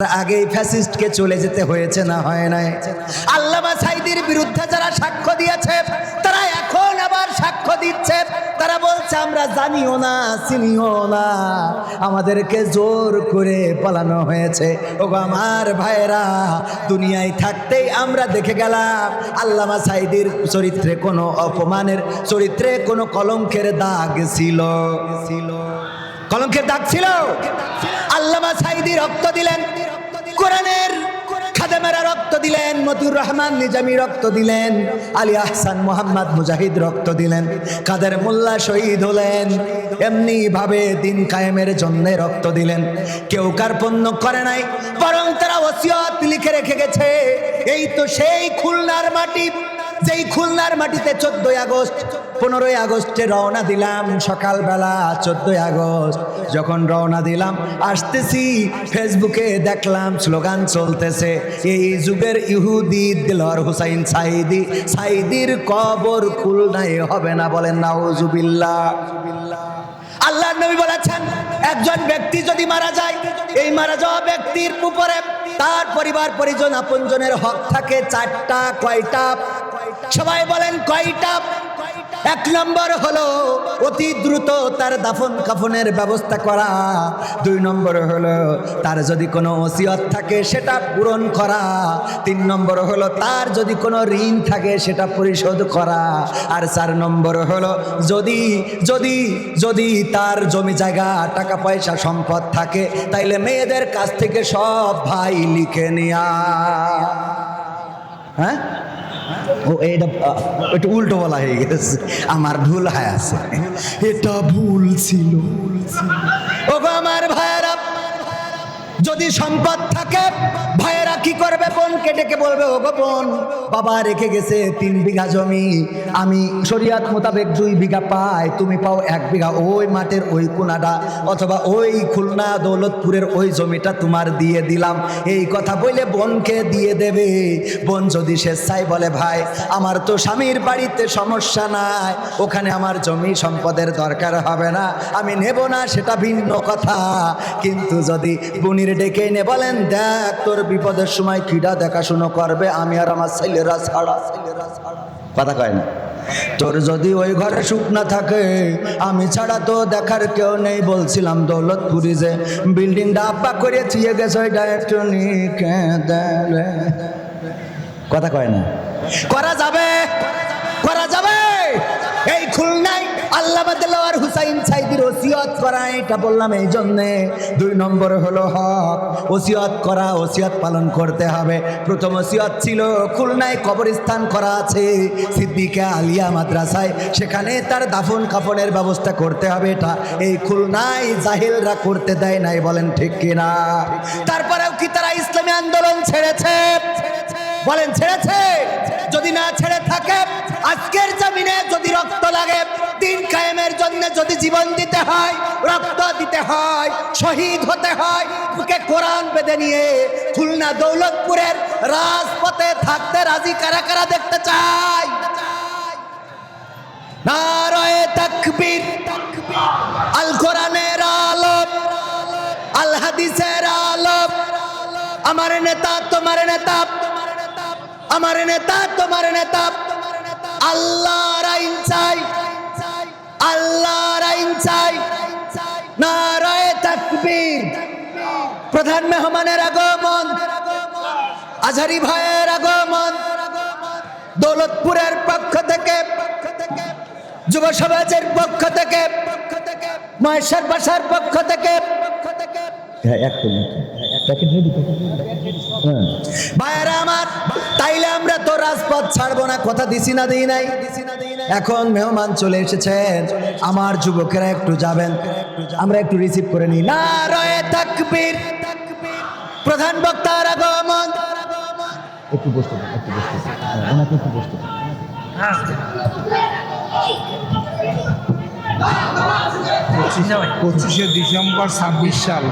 আগেই ফ্যাসিস্টকে চলে যেতে হয়েছে না হয় নাই? আল্লামা সাঈদীর বিরুদ্ধে যারা সাক্ষ্য দিয়েছে তারা এখন আবার সাক্ষ্য দিচ্ছে। তারা বলছে আমরা জানিও না চিনিও না, আমাদেরকে জোর করে পালানো হয়েছে। ওগো আমার ভাইরা, দুনিয়ায় থাকতেই আমরা দেখে গেলাম আল্লামা সাঈদীর চরিত্রে কোনো অপমানের, চরিত্রে কোনো কলঙ্কের দাগ ছিল? কলঙ্কের দাগ ছিল? আল্লামা সাঈদী রক্ত দিলেন, কোরআনের খাদেমেরা রক্ত দিলেন, মতিউর রহমান নিজামী রক্ত দিলেন, আলী আহসান মোহাম্মদ মুজাহিদ রক্ত দিলেন, কাদের মোল্লা শহীদ হলেন। এমনি ভাবে দিন কায়েমের জন্য রক্ত দিলেন। কেউ কার্পণ্য করে নাই, বরং তারা ওসিয়ত লিখে রেখে গেছে। এই তো সেই খুলনার মাটি, যেই খুলনার মাটিতে 14ই আগস্ট 15ই আগস্টে রওনা দিলাম সকালবেলা। 14ই আগস্ট যখন রওনা দিলাম, আসতেছি ফেসবুকে দেখলাম স্লোগান চলতেছে, এই যুগের ইহুদি দেলোয়ার হোসাইন সাঈদী, সাঈদীর কবর খুলনায় হবে না। বলেন নাউজুবিল্লাহ। আল্লাহর নবী বলেছেন একজন ব্যক্তি যদি মারা যায়, এই মারা যাওয়া ব্যক্তির উপরে তার পরিবার পরিজন আপনজনের হক থাকে 4টা। কয়টা? সবাই বলেন কয়টা? 1 নম্বর হলো অতি দ্রুত তার দাফন কাফনের ব্যবস্থা করা। 2 নম্বর হলো তার যদি কোনো ওসিয়ত থাকে সেটা পূরণ করা। 3 নম্বর হলো তার যদি কোনো ঋণ থাকে সেটা পরিশোধ করা। আর 4 নম্বর হলো যদি যদি যদি তার জমি জায়গা টাকা পয়সা সম্পদ থাকে, তাইলে মেয়েদের কাছ থেকে সব ভাই লিখে নিয়া। হ্যাঁ, ও এটা একটু উল্টো বলা হয়ে গেছে, আমার ভুল হয়ে আছে, এটা ভুল ছিল। ও আমার ভাইয়েরা, যদি সম্পদ থাকে ভাইয়েরা কি করবে? বোনকে ডেকে বলবে, ও গো বোন, বাবা রেখে গেছে 3 বিঘা জমি, আমি শরিয়াত মোতাবেক 2 বিঘা পাই, তুমি পাও 1 বিঘা, ওই মাঠের ওই কোনাটা অথবা ওই খুলনা দৌলতপুরের ওই জমিটা তোমার দিয়ে দিলাম। এই কথা বলে বোনকে দিয়ে দেবে। বোন যদি স্বেচ্ছায় বলে, ভাই আমার তো স্বামীর বাড়িতে সমস্যা নাই, ওখানে আমার জমি সম্পদের দরকার হবে না, আমি নেব না, সেটা ভিন্ন কথা। কিন্তু যদি বোনের ডেকে এনে বলেন, দেখ তোর বিপদের সময় কিডা দেখাশুনো করবে, আমি আর আমার ছেলেরা ছাড়া। কথা কয় না? তোর যদি ওই ঘরে সুখ না থাকে, আমি ছাড়া তো দেখার কেউ নেই। বলছিলাম দৌলতপুরি যে বিল্ডিংটা আব্বা করে চিয়ে গেছে, ওইটা একটু নিকে দেবে। কথা কয় না? করা যাবে, করা যাবে। এই খুলনায় আল্লামা দেলোয়ার হোসাইন সাঈদীর ওসিয়ত করা, এটা বললাম এই জন্যে। 2 নম্বর হলো হক, ওসিয়ত করা, ওসিয়ত পালন করতে হবে। প্রথম ওসিয়ত ছিল খুলনায় কবরস্থান করা আছে সিদ্দিকা আলিয়া মাদ্রাসায়, সেখানে তার দাফন কাফনের ব্যবস্থা করতে হবে। এটা এই খুলনায় জাহিলরা করতে দেয় নাই, বলেন ঠিক কিনা? তারপরেও কি তারা ইসলামী আন্দোলন ছেড়েছে? বলেন ছেড়েছে? যদি না ছেড়ে থাকে, আজকের জমিনে যদি রক্ত লাগে, দিন কায়েমের জন্য যদি জীবন দিতে হয়, রক্ত দিতে হয়, শহীদ হতে হয়, বুকে কোরআন বেঁধে নিয়ে খুলনা দৌলতপুরের রাজপথে থাকতে রাজি কারা কারা দেখতে চাই? নারায়ে তাকবীর। আল কোরআনের আলো, আল হাদিসের আলো। আমার নেতা তোমার নেতা, আমার নেতা তোমার নেতা। আল্লাহর আইন চাই, আল্লাহর আইন চাই। নারায়ে তাকবীর। প্রধান মেহমানের আগমন, আজহারি ভাইয়ের আগমন, দৌলতপুরের পক্ষ থেকে, যুব সমাজের পক্ষ থেকে, মহেশের বাসার পক্ষ থেকে। ভাইয়েরা আমার, তাইলে আমরা তো রাজপথ ছাড়বো না, কথা দিছি না, দিই নাই? এখন মেহমান চলে এসেছেন, আমার যুবকেরা একটু যাবেন, আমরা একটু রিসিভ করে নিই। নারায়ে তাকবীর। প্রধান বক্তার আগমন। একটু বসতে দাও, একটু বসতে দাও, ওনাকে একটু বসতে দাও। 25শে ডিসেম্বর 26 সাল।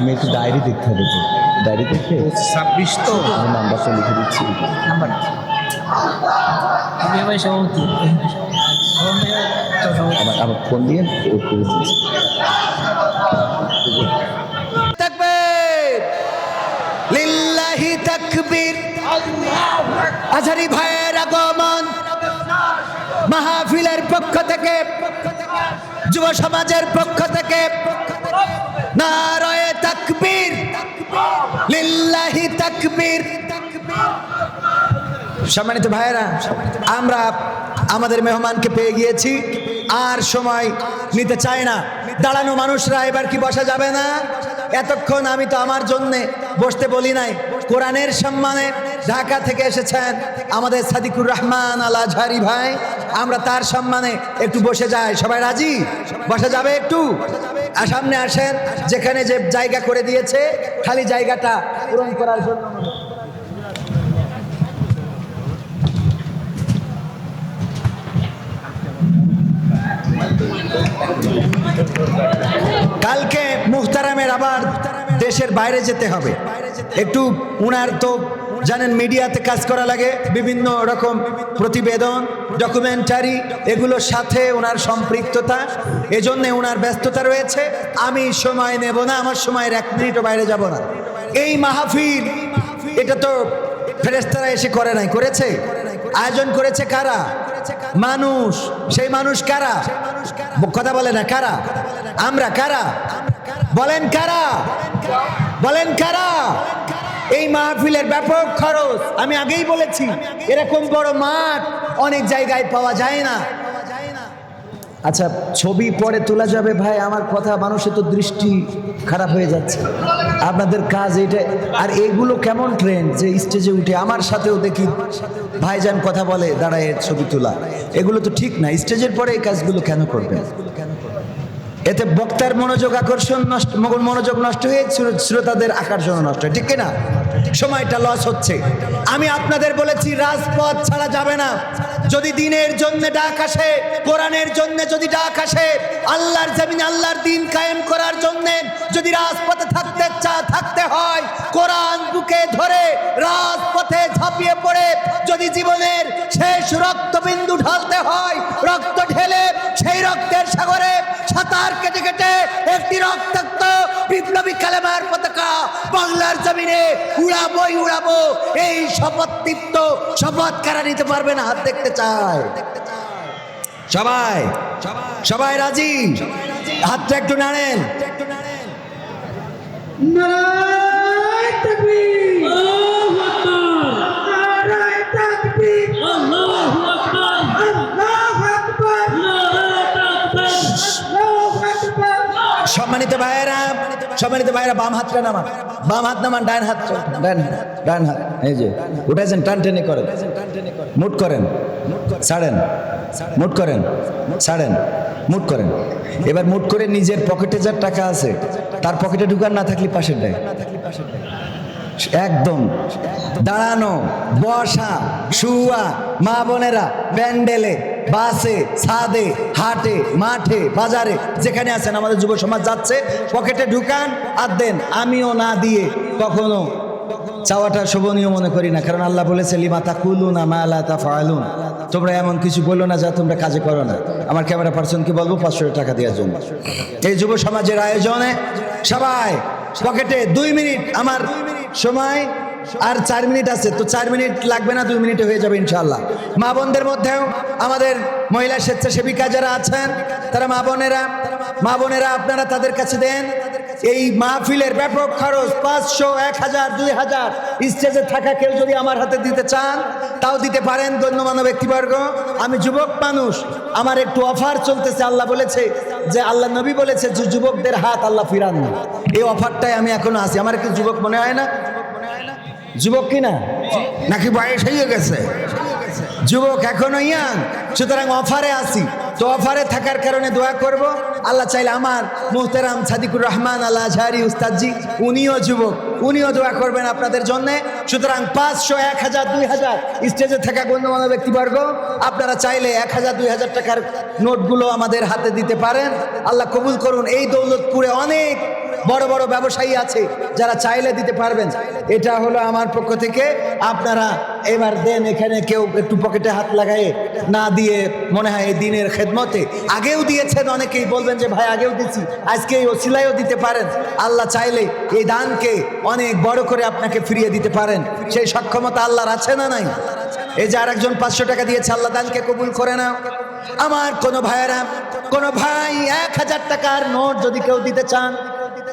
আমি একটু ডায়েরি দেখতে হবে, তো ডায়েরি দেখে 26 তো আমি নাম্বারটা লিখে দিচ্ছি। নাম্বার সভাপতি আমার ফোন দিয়ে তাকবীর, লিল্লাহি তাকবীর। আজহারি ভাইয়ের আগমন মাহফিলের পক্ষ থেকে, যুব সমাজের পক্ষ থেকে নারায়ে তাকবীর, লিল্লাহি তাকবীর। সম্মানিত ভাইয়েরা, আমরা আমাদের মেহমানকে পেয়ে গিয়েছি, আর সময় নিতে চাই না। দাঁড়ানো মানুষরা এবার কি বসা যাবে না? এতক্ষণ আমি তো আমার জন্যে বসতে বলি নাই। কোরআনের সম্মানে ঢাকা থেকে এসেছেন আমাদের সাদিকুর রহমান আল আজহারি ভাই, আমরা তার সম্মানে একটু বসে যাই। সবাই রাজি? বসা যাবে একটু? আর সামনে আসেন, যেখানে যে জায়গা করে দিয়েছে খালি জায়গাটা পূরণ করার জন্য। কালকে মুহতারামের আবার দেশের বাইরে যেতে হবে। একটু উনার তো জানেন মিডিয়াতে কাজ করা লাগে, বিভিন্ন রকম প্রতিবেদন, ডকুমেন্টারি, এগুলোর সাথে ওনার সম্পৃক্ততা, এজন্য ওনার ব্যস্ততা রয়েছে। আমি সময় নেব না, আমার সময়ের 1 মিনিটও বাইরে যাব না। এই মাহফিল এটা তো ফেরেশতারা এসে করে নাই, করেছে? আয়োজন করেছে কারা? মানুষ। সেই মানুষ কারা? কথা বলে না কারা? আমরা। কারা? বলেন কারা? বলেন কারা? এই মাহফিলের ব্যাপক খরচ, আমি আগেই বলেছি, এরকম বড় মাঠ অনেক জায়গায় পাওয়া যায় না। আচ্ছা, ছবি পরে তোলা যাবে ভাই, আমার কথা, মানুষের তো দৃষ্টি খারাপ হয়ে যাচ্ছে। আপনাদের কাজ এটা। আর এগুলো কেমন ট্রেন্ড যে স্টেজে উঠে আমার সাথেও দেখি ভাইজান কথা বলে দাঁড়ায় ছবি তোলা, এগুলো তো ঠিক না। স্টেজের পরে এই কাজগুলো কেন করবেন? এতে বক্তার মনোযোগ আকর্ষণ নষ্ট, মনোযোগ নষ্ট হয়ে শ্রোতাদের আকর্ষণ নষ্ট হয়, ঠিক কিনা? সময়টা লস হচ্ছে। আমি আপনাদের বলেছি রাজপথ ছাড়া যাবে না। যদি দিনের জন্য ডাক আসে, কোরআনের জন্য যদি ডাক আসে, আল্লাহর জমিনে আল্লাহর দিন কায়েম করার জন্য যদি রাজপথে থাকতে হয়, কোরআন বুকে ধরে রাজপথে ঝাঁপিয়ে পড়ে যদি জীবনের শেষ রক্তবিন্দু ঢালতে হয়, রক্ত ঢেলে সেই রক্তের সাগরে সাঁতার কেটে কেটে একটি রক্তাক্ত বিপ্লবী কালেমার পতাকা বাংলার জমিনে উড়াবো। এই শপথ কারা নিতে পারবে না? হাত দেখতে চাই। সবাই রাজি? হাতটা একটু নাড়েন। নারায়ে তাকবীর, আল্লাহু আকবার, নারায়ে তাকবীর, আল্লাহু আকবার, আল্লাহু আকবার, নারায়ে তাকবীর, আল্লাহু আকবার। সম্মানিত ভাইয়েরা, বাম হাতটা নামান, বাম হাত নামান, ডান হাত, ডান হাত, এই যে উঠেছেন, টান টেনে করেন, মুট করেন, ছাড়েন, মুট করেন, ছাড়েন, মুট করেন। এবার মুট করে নিজের পকেটে যার টাকা আছে তার পকেটে ঢুকান, না থাকলে পাশের দেয়। একদম দাঁড়ানো, বসা, শুয়া, মা বোনেরা ব্যান্ডেলে, বাসে, ছাদে, হাটে, মাঠে, বাজারে, যেখানে আছেন আমাদের যুব সমাজ যাচ্ছে, পকেটে ঢুকান আর দেন। আমিও না দিয়ে কখনো চাওয়াটা শোভনীয় মনে করি না, কারণ আল্লাহ বলেছে লিমা তাকুলুনা মা লা তাফআলুন, তোমরা এমন কিছু বলো না যা তোমরা কাজে করো না। আমার ক্যামেরা পার্সনকে বলবো 500 টাকা দেওয়ার জন্য। এই যুব সমাজের আয়োজনে সবাই পকেটে 2 মিনিট, আমার সময় আর 4 মিনিট আছে, তো 4 মিনিট লাগবে না, 2 মিনিটে হয়ে যাবে ইনশাআল্লাহ। মা বোনদের মধ্যেও আমাদের মহিলা স্বেচ্ছাসেবিকা যারা আছেন, তারা মা বোনেরা আপনারা তাদের কাছে দেন। এই মাহফিলের ব্যাপক খরচ 500, 1000, 2000 স্টেজে থাকা কেউ যদি আমার হাতে দিতে চান তাও দিতে পারেন। গণ্যমান্য ব্যক্তিবর্গ, আমি যুবক মানুষ, আমার একটু অফার চলতেছে। আল্লাহ বলেছে যে, আল্লাহ নবী বলেছে যে যুবকদের হাত আল্লাহ ফিরান না। এই অফারটাই আমি এখনো আছি। আমার কি যুবক মনে হয় না? যুবক কিনা, নাকি বয়স হয়ে গেছে? যুবক এখনো ইয়াং, সুতরাং অফারে আছি। তো অফারে থাকার কারণে দোয়া করব, আল্লাহ চাইলে আমার মুহতারাম সাদিকুর রহমান আল আজহারি উস্তাদজি, উনিও যুবক, উনিও দোয়া করবেন আপনাদের জন্য। সুতরাং 500, 1000, 2000 স্টেজে থাকা গণ্যমান্য ব্যক্তিবর্গ, আপনারা চাইলে 1000, 2000 টাকার নোটগুলো আমাদের হাতে দিতে পারেন। আল্লাহ কবুল করুন। এই দৌলতপুরে অনেক বড় বড় ব্যবসায়ী আছে যারা চাইলে দিতে পারবেন। এটা হলো আমার পক্ষ থেকে, আপনারা এবার দেন। এখানে কেউ একটু পকেটে হাত লাগায়ে না দিয়ে মনে হয় এই দিনের খেদমতে আগেও দিয়েছেন, অনেকেই বলবেন যে ভাই আগেও দিচ্ছি, আজকে এই ওসিলায়ও দিতে পারেন। আল্লাহ চাইলে এই দানকে অনেক বড় করে আপনাকে ফিরিয়ে দিতে পারেন, সেই সক্ষমতা আল্লাহর আছে না নাই? এই যে আরেকজন 500 টাকা দিয়েছে, আল্লাহ দানকে কবুল করে নাও। আমার কোন ভাইয়েরা, কোন ভাই 1000 টাকার নোট যদি কেউ দিতে চান,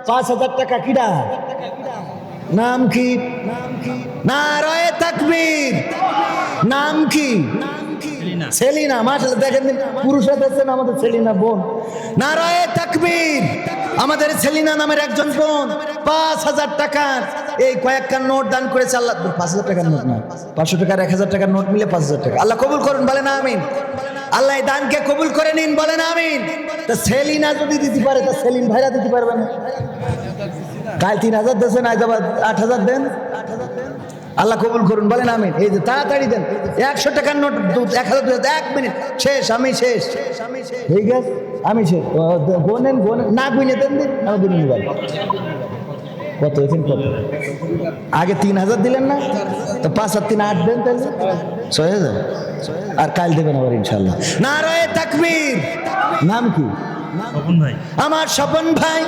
5000 টাকা, কিডা নাম কি? নারায়ে তাকবীর। নাম কি? সেলিনা। মাশাআল্লাহ, দেখেন পুরুষরা দেখছেন আমাদের সেলিনা বোন। নারায়ে তাকবীর। আমাদের সেলিনা নামের একজন বোন 5000 টাকার এই কয়েকটা নোট দান করেছে। আল্লাহ 5000 টাকার নোট না, 500 টাকার 1000 টাকার নোট মিলে 5000 টাকা। আল্লাহ কবুল করুন, বলেন আমিন। আল্লাহ এই দানকে কবুল করে নিন, বলেন আমিন। তা সেলিনা যদি দিতে পারে, তা সেলিম ভাইরা দিতে পারবে না? কাল 3000 দেন, আজ আবার 8000 দেন। আল্লাহ কবুল করুন, বলেন আমিন। এই যে তাড়াতাড়ি দেন, 100 টাকার নোট 1000, 1 মিনিট শেষ, আমি শেষ, ঠিক আছে আমি শেষ। গোনেন গোনেন না, গুনে দেন দিন, আমি গুনে নিলাম। কত এখানে কত? আগে 3000 দিলেন না, তো 5 আর 3 8 দেন, তাহলে 6000। আর কাল দেবেন আবার ইনশাল্লাহ। নারায়ে তাকবীর। নাম কি? আমার স্বপন ভাই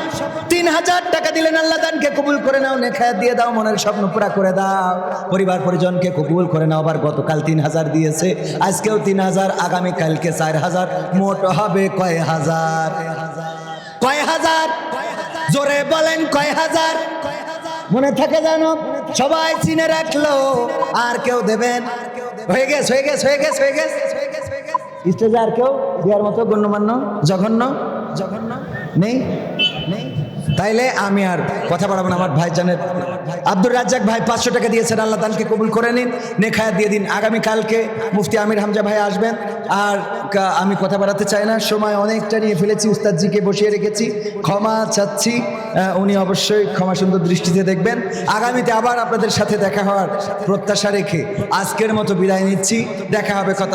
3000 টাকা দিলেন। আল্লাহ দানকে কবুল করে নাও, নেখায়াত দিয়ে দাও, মনের স্বপ্ন পুরা করে দাও, পরিবার পরিজনকে কবুল করে নাও। আবার গতকাল 3000 দিয়েছে, আজকেও 3000, আগামী কালকে 4000, মোট হবে কয় হাজার? কয় হাজার? জোরে বলেন কয় হাজার? মনে থাকে জানো, সবাই চিনে রাখলো। আর কেউ দেবেন? হয়ে গেছে, হয়ে গেছে, হয়ে গেছে, হয়ে গেছে। স্টেজে আর কেউ দেওয়ার মতো গণ্যমান্য জঘন্য নেই? তাইলে আমি আর কথা বাড়াবো না। আমার ভাইজানের আব্দুর রাজ্জাক ভাই 500 টাকা দিয়েছেন, আল্লাহ দানকে কবুল করে নিন, নেখায়াত দিয়ে দিন। আগামী কালকে মুফতি আমির হামজা ভাই আসবেন। আর আমি কথা বাড়াতে চাই না, সময় অনেকটা নিয়ে ফেলেছি, উস্তাদজিকে বসিয়ে রেখেছি, ক্ষমা চাচ্ছি। উনি অবশ্যই ক্ষমা সুন্দর দৃষ্টিতে দেখবেন। আগামীতে আবার আপনাদের সাথে দেখা হওয়ার প্রত্যাশা রেখে আজকের মতো বিদায় নিচ্ছি। দেখা হবে কথা